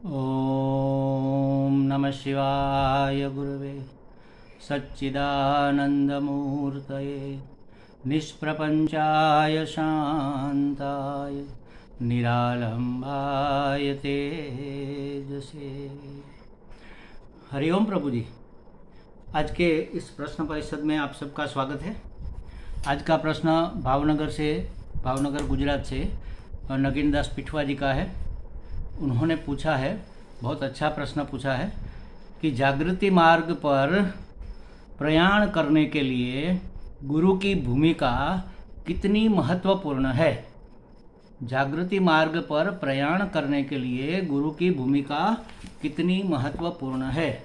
ओम नमः शिवाय गुरवे सच्चिदानंदमूर्तये निष्प्रपंचाय शांताय निरालंबाय तेजसे। हरिओम प्रभु जी। आज के इस प्रश्न परिषद में आप सबका स्वागत है। आज का प्रश्न भावनगर गुजरात से नगीन दास पिठवा जी का है। उन्होंने पूछा है, बहुत अच्छा प्रश्न पूछा है कि जागृति मार्ग पर प्रयाण करने के लिए गुरु की भूमिका कितनी महत्वपूर्ण है। जागृति मार्ग पर प्रयाण करने के लिए गुरु की भूमिका कितनी महत्वपूर्ण है।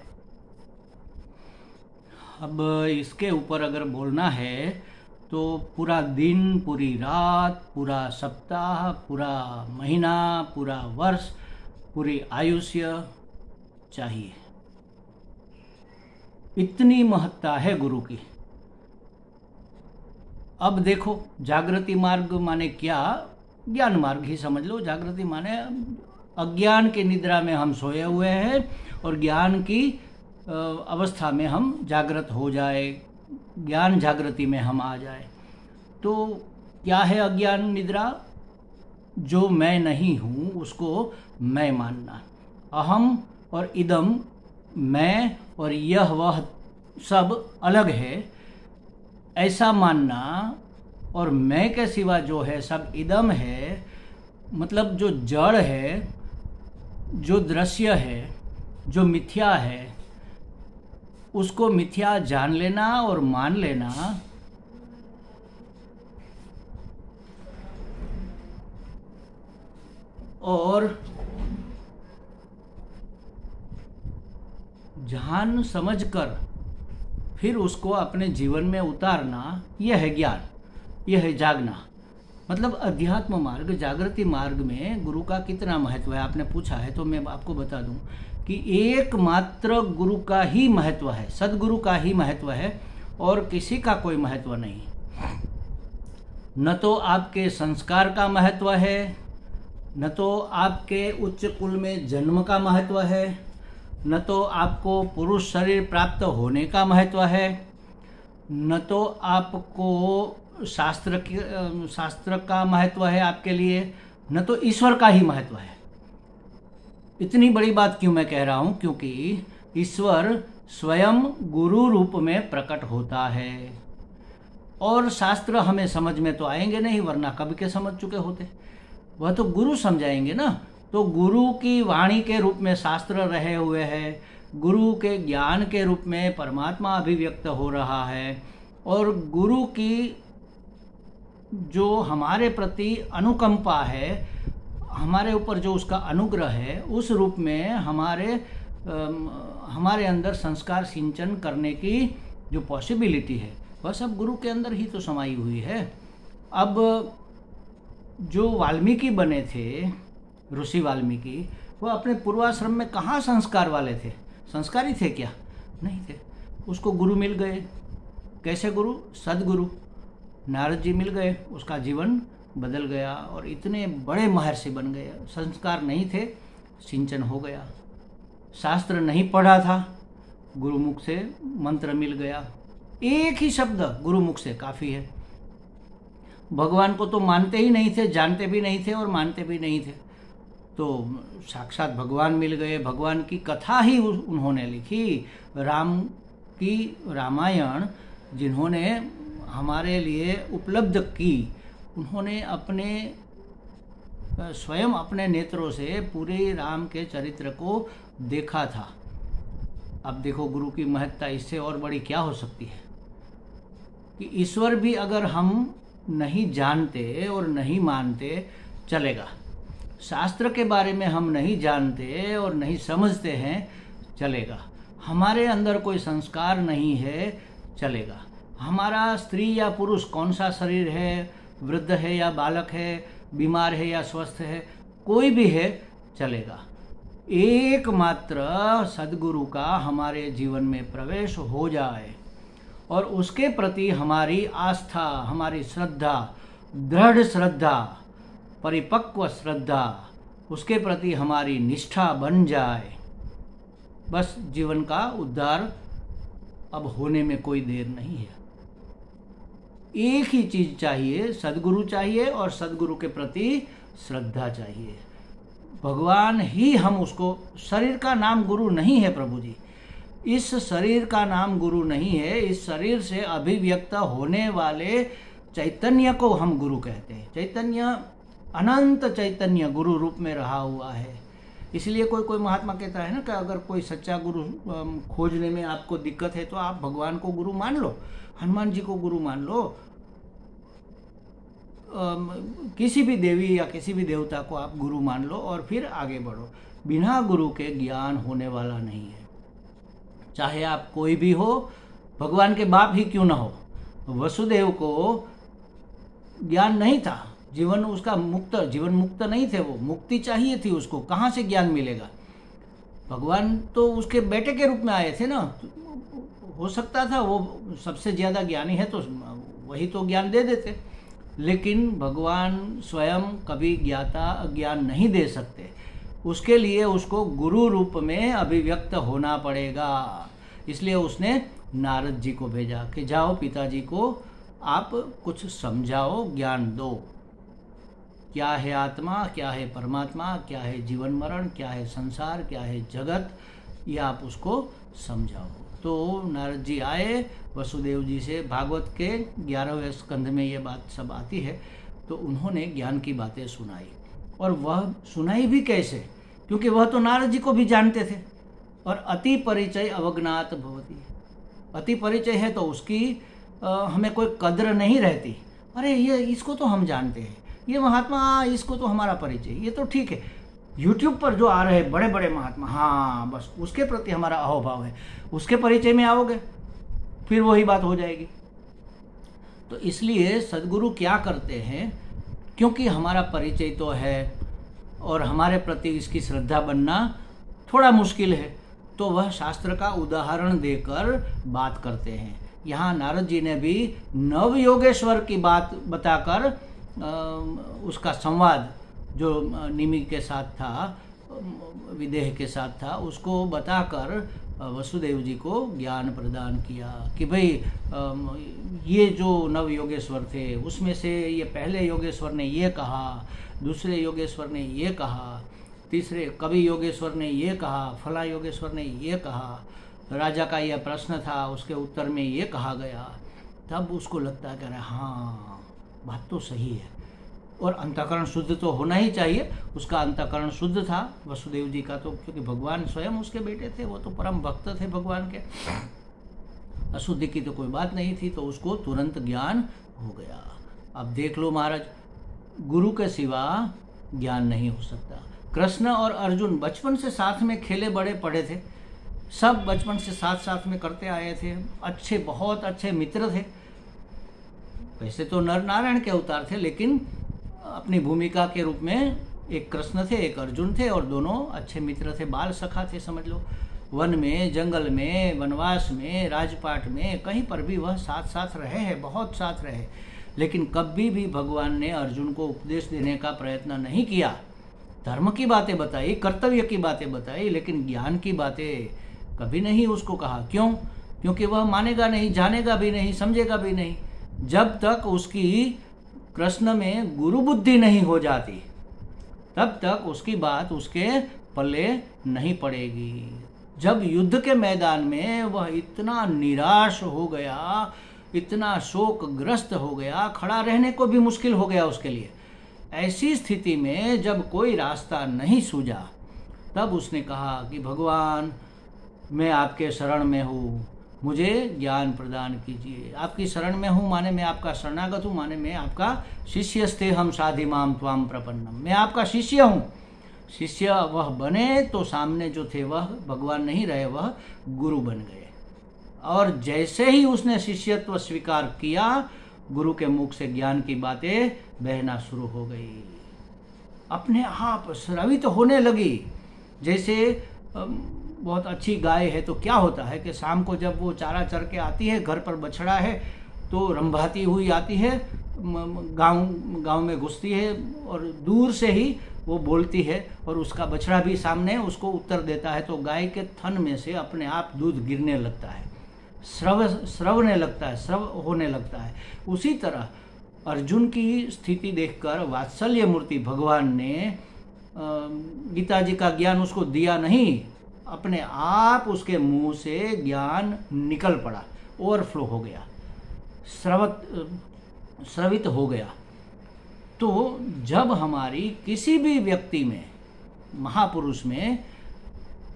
अब इसके ऊपर अगर बोलना है तो पूरा दिन, पूरी रात, पूरा सप्ताह, पूरा महीना, पूरा वर्ष, पूरी आयुष्य चाहिए। इतनी महत्ता है गुरु की। अब देखो, जागृति मार्ग माने क्या? ज्ञान मार्ग ही समझ लो। जागृति माने अज्ञान की निद्रा में हम सोए हुए हैं और ज्ञान की अवस्था में हम जागृत हो जाए, ज्ञान जागृति में हम आ जाए। तो क्या है अज्ञान निद्रा? जो मैं नहीं हूँ उसको मैं मानना। अहम और इदम, मैं और यह वह सब अलग है, ऐसा मानना। और मैं के सिवा जो है सब इदम है, मतलब जो जड़ है, जो दृश्य है, जो मिथ्या है, उसको मिथ्या जान लेना और मान लेना। और जान समझकर फिर उसको अपने जीवन में उतारना, यह है ज्ञान, यह है जागना। मतलब अध्यात्म मार्ग, जागृति मार्ग में गुरु का कितना महत्व है आपने पूछा है, तो मैं आपको बता दूं कि एकमात्र गुरु का ही महत्व है, सदगुरु का ही महत्व है और किसी का कोई महत्व नहीं। न तो आपके संस्कार का महत्व है, न तो आपके उच्च कुल में जन्म का महत्व है, न तो आपको पुरुष शरीर प्राप्त होने का महत्व है, न तो आपको शास्त्र का महत्व है आपके लिए, न तो ईश्वर का ही महत्व है। इतनी बड़ी बात क्यों मैं कह रहा हूँ? क्योंकि ईश्वर स्वयं गुरु रूप में प्रकट होता है और शास्त्र हमें समझ में तो आएंगे नहीं, वरना कब के समझ चुके होते। वह तो गुरु समझाएंगे ना। तो गुरु की वाणी के रूप में शास्त्र रहे हुए हैं, गुरु के ज्ञान के रूप में परमात्मा अभिव्यक्त हो रहा है, और गुरु की जो हमारे प्रति अनुकंपा है, हमारे ऊपर जो उसका अनुग्रह है, उस रूप में हमारे अंदर संस्कार सिंचन करने की जो पॉसिबिलिटी है, वह सब गुरु के अंदर ही तो समाई हुई है। अब जो वाल्मीकि बने थे, ऋषि वाल्मीकि, वो अपने पूर्वाश्रम में कहाँ संस्कार वाले थे? संस्कारी थे क्या? नहीं थे। उसको गुरु मिल गए। कैसे गुरु? सदगुरु नारद जी मिल गए, उसका जीवन बदल गया और इतने बड़े महर्षि बन गए। संस्कार नहीं थे, सिंचन हो गया। शास्त्र नहीं पढ़ा था, गुरुमुख से मंत्र मिल गया। एक ही शब्द गुरुमुख से काफ़ी है। भगवान को तो मानते ही नहीं थे, जानते भी नहीं थे और मानते भी नहीं थे, तो साक्षात भगवान मिल गए। भगवान की कथा ही उन्होंने लिखी। राम की रामायण जिन्होंने हमारे लिए उपलब्ध की, उन्होंने स्वयं अपने नेत्रों से पूरे राम के चरित्र को देखा था। अब देखो गुरु की महत्ता इससे और बड़ी क्या हो सकती है कि ईश्वर भी अगर हम नहीं जानते और नहीं मानते चलेगा, शास्त्र के बारे में हम नहीं जानते और नहीं समझते हैं चलेगा, हमारे अंदर कोई संस्कार नहीं है चलेगा, हमारा स्त्री या पुरुष कौन सा शरीर है, वृद्ध है या बालक है, बीमार है या स्वस्थ है, कोई भी है चलेगा। एकमात्र सद्गुरु का हमारे जीवन में प्रवेश हो जाए और उसके प्रति हमारी आस्था, हमारी श्रद्धा, दृढ़ श्रद्धा, परिपक्व श्रद्धा उसके प्रति हमारी निष्ठा बन जाए, बस जीवन का उद्धार अब होने में कोई देर नहीं है। एक ही चीज चाहिए, सद्गुरु चाहिए और सद्गुरु के प्रति श्रद्धा चाहिए। भगवान ही हम उसको, शरीर का नाम गुरु नहीं है प्रभु जी, इस शरीर का नाम गुरु नहीं है। इस शरीर से अभिव्यक्त होने वाले चैतन्य को हम गुरु कहते हैं। चैतन्य, अनंत चैतन्य गुरु रूप में रहा हुआ है। इसलिए कोई कोई महात्मा कहता है ना कि अगर कोई सच्चा गुरु खोजने में आपको दिक्कत है तो आप भगवान को गुरु मान लो, हनुमान जी को गुरु मान लो, किसी भी देवी या किसी भी देवता को आप गुरु मान लो और फिर आगे बढ़ो। बिना गुरु के ज्ञान होने वाला नहीं है। चाहे आप कोई भी हो, भगवान के बाप ही क्यों ना हो। वसुदेव को ज्ञान नहीं था, जीवन उसका मुक्त, जीवन मुक्त नहीं थे, वो मुक्ति चाहिए थी उसको, कहाँ से ज्ञान मिलेगा। भगवान तो उसके बेटे के रूप में आए थे ना, हो सकता था वो सबसे ज़्यादा ज्ञानी है तो वही तो ज्ञान दे देते, लेकिन भगवान स्वयं कभी ज्ञान नहीं दे सकते। उसके लिए उसको गुरु रूप में अभिव्यक्त होना पड़ेगा। इसलिए उसने नारद जी को भेजा कि जाओ पिताजी को आप कुछ समझाओ, ज्ञान दो, क्या है आत्मा, क्या है परमात्मा, क्या है जीवन मरण, क्या है संसार, क्या है जगत, ये आप उसको समझाओ। तो नारद जी आए वसुदेव जी से, भागवत के 11वें स्कंध में ये बात सब आती है। तो उन्होंने ज्ञान की बातें सुनाई, और वह सुनाई भी कैसे, क्योंकि वह तो नारद जी को भी जानते थे। और अति परिचय अवज्ञात भवति, अति परिचय है तो उसकी हमें कोई कद्र नहीं रहती। अरे ये इसको तो हम जानते हैं, ये महात्मा, इसको तो हमारा परिचय, ये तो ठीक है। यूट्यूब पर जो आ रहे हैं बड़े बड़े महात्मा, हाँ बस उसके प्रति हमारा अहोभाव है, उसके परिचय में आओगे फिर वही बात हो जाएगी। तो इसलिए सद्गुरु क्या करते हैं, क्योंकि हमारा परिचय तो है और हमारे प्रति इसकी श्रद्धा बनना थोड़ा मुश्किल है, तो वह शास्त्र का उदाहरण देकर बात करते हैं। यहाँ नारद जी ने भी नव योगेश्वर की बात बताकर उसका संवाद जो निमि के साथ था, विदेह के साथ था, उसको बताकर वसुदेव जी को ज्ञान प्रदान किया कि भाई ये जो नव योगेश्वर थे उसमें से ये पहले योगेश्वर ने ये कहा, दूसरे योगेश्वर ने ये कहा, तीसरे कवि योगेश्वर ने ये कहा, फला योगेश्वर ने ये कहा, राजा का यह प्रश्न था उसके उत्तर में ये कहा गया। तब उसको लगता है कि हाँ बात तो सही है। और अंतःकरण शुद्ध तो होना ही चाहिए, उसका अंतःकरण शुद्ध था वसुदेव जी का, तो क्योंकि भगवान स्वयं उसके बेटे थे, वो तो परम भक्त थे भगवान के, अशुद्धि की तो कोई बात नहीं थी, तो उसको तुरंत ज्ञान हो गया। अब देख लो महाराज, गुरु के सिवा ज्ञान नहीं हो सकता। कृष्ण और अर्जुन बचपन से साथ में खेले बड़े पड़े थे, सब बचपन से साथ साथ में करते आए थे, अच्छे बहुत अच्छे मित्र थे। वैसे तो नर नारायण के अवतार थे, लेकिन अपनी भूमिका के रूप में एक कृष्ण थे, एक अर्जुन थे, और दोनों अच्छे मित्र थे, बाल सखा थे समझ लो। वन में, जंगल में, वनवास में, राजपाट में, कहीं पर भी वह साथ साथ रहे हैं, बहुत साथ रहे। लेकिन कभी भी भगवान ने अर्जुन को उपदेश देने का प्रयत्न नहीं किया। धर्म की बातें बताई, कर्तव्य की बातें बताई, लेकिन ज्ञान की बातें कभी नहीं उसको कहा। क्यों? क्योंकि वह मानेगा नहीं, जानेगा भी नहीं, समझेगा भी नहीं। जब तक उसकी कृष्ण में गुरु बुद्धि नहीं हो जाती, तब तक उसकी बात उसके पल्ले नहीं पड़ेगी। जब युद्ध के मैदान में वह इतना निराश हो गया, इतना शोकग्रस्त हो गया, खड़ा रहने को भी मुश्किल हो गया उसके लिए, ऐसी स्थिति में जब कोई रास्ता नहीं सूझा, तब उसने कहा कि भगवान मैं आपके शरण में हूँ, मुझे ज्ञान प्रदान कीजिए। आपकी शरण में हूँ माने मैं आपका शरणागत हूँ, माने मैं आपका शिष्यस्ते हम साधिमाम त्वाम प्रपन्नम, मैं आपका शिष्य हूँ। शिष्य वह बने तो सामने जो थे वह भगवान नहीं रहे, वह गुरु बन गए। और जैसे ही उसने शिष्यत्व स्वीकार किया, गुरु के मुख से ज्ञान की बातें बहना शुरू हो गई, अपने आप स्रावित होने लगी। जैसे बहुत अच्छी गाय है तो क्या होता है कि शाम को जब वो चारा चर के आती है, घर पर बछड़ा है तो रंभाती हुई आती है, गांव गांव में घुसती है और दूर से ही वो बोलती है और उसका बछड़ा भी सामने उसको उत्तर देता है। तो गाय के थन में से अपने आप दूध गिरने लगता है, स्रवने लगता है, स्रव होने लगता है। उसी तरह अर्जुन की स्थिति देखकर वात्सल्य मूर्ति भगवान ने गीता जी का ज्ञान उसको दिया नहीं, अपने आप उसके मुंह से ज्ञान निकल पड़ा, ओवरफ्लो हो गया, स्रवित हो गया। तो जब हमारी किसी भी व्यक्ति में, महापुरुष में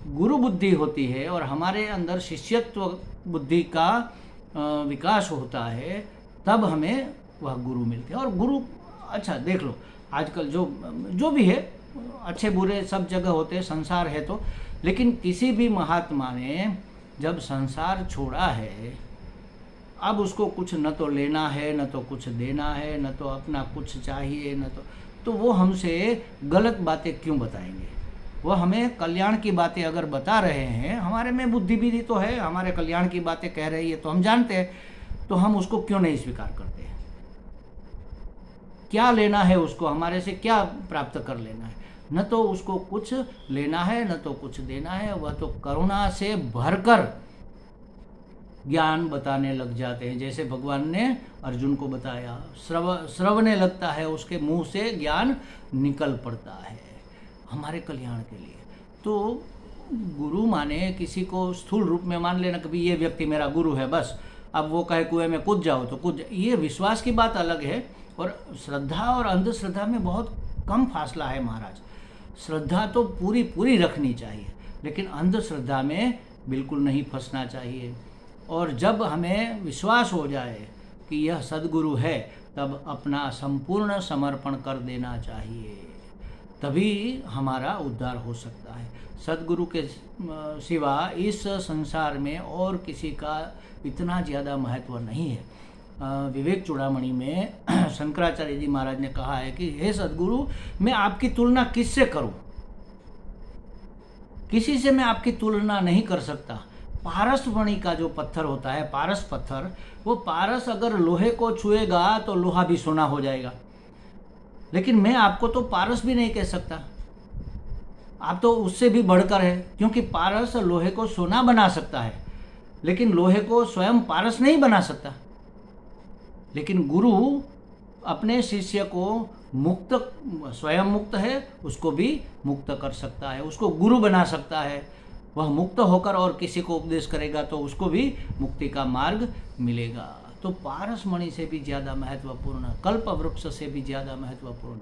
गुरु बुद्धि होती है और हमारे अंदर शिष्यत्व बुद्धि का विकास होता है, तब हमें वह गुरु मिलते हैं। और गुरु, अच्छा देख लो, आजकल जो भी है, अच्छे बुरे सब जगह होते हैं, संसार है तो, लेकिन किसी भी महात्मा ने जब संसार छोड़ा है, अब उसको कुछ न तो लेना है, न तो कुछ देना है, न तो अपना कुछ चाहिए, न तो वो हमसे गलत बातें क्यों बताएंगे? वो हमें कल्याण की बातें अगर बता रहे हैं, हमारे में बुद्धि भी तो है, हमारे कल्याण की बातें कह रही है तो हम जानते हैं, तो हम उसको क्यों नहीं स्वीकार करते हैं? क्या लेना है उसको, हमारे से क्या प्राप्त कर लेना है? न तो उसको कुछ लेना है, न तो कुछ देना है। वह तो करुणा से भरकर ज्ञान बताने लग जाते हैं, जैसे भगवान ने अर्जुन को बताया, श्रवने लगता है, उसके मुंह से ज्ञान निकल पड़ता है हमारे कल्याण के लिए। तो गुरु माने किसी को स्थूल रूप में मान लेना, कभी ये व्यक्ति मेरा गुरु है, बस अब वो कहे कुएं में कूद जाओ तो कूद, ये विश्वास की बात अलग है। और श्रद्धा और अंधश्रद्धा में बहुत कम फासला है महाराज। श्रद्धा तो पूरी पूरी रखनी चाहिए, लेकिन अंधश्रद्धा में बिल्कुल नहीं फंसना चाहिए। और जब हमें विश्वास हो जाए कि यह सद्गुरु है, तब अपना संपूर्ण समर्पण कर देना चाहिए, तभी हमारा उद्धार हो सकता है। सद्गुरु के सिवा इस संसार में और किसी का इतना ज़्यादा महत्व नहीं है। विवेक चूड़ामणि में शंकराचार्य जी महाराज ने कहा है कि हे सद्गुरु, मैं आपकी तुलना किससे करूं? किसी से मैं आपकी तुलना नहीं कर सकता। पारस मणि का जो पत्थर होता है, पारस पत्थर, वो पारस अगर लोहे को छुएगा तो लोहा भी सोना हो जाएगा, लेकिन मैं आपको तो पारस भी नहीं कह सकता। आप तो उससे भी बढ़कर है, क्योंकि पारस लोहे को सोना बना सकता है, लेकिन लोहे को स्वयं पारस नहीं बना सकता। लेकिन गुरु अपने शिष्य को मुक्त, स्वयं मुक्त है, उसको भी मुक्त कर सकता है, उसको गुरु बना सकता है। वह मुक्त होकर और किसी को उपदेश करेगा तो उसको भी मुक्ति का मार्ग मिलेगा। तो पारस मणि से भी ज़्यादा महत्वपूर्ण, कल्प वृक्ष से भी ज़्यादा महत्वपूर्ण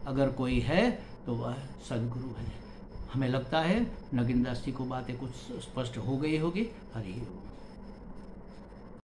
अगर कोई है तो वह सद्गुरु है। हमें लगता है नगिनदास जी को बातें कुछ स्पष्ट हो गई होगी। हरि ओम।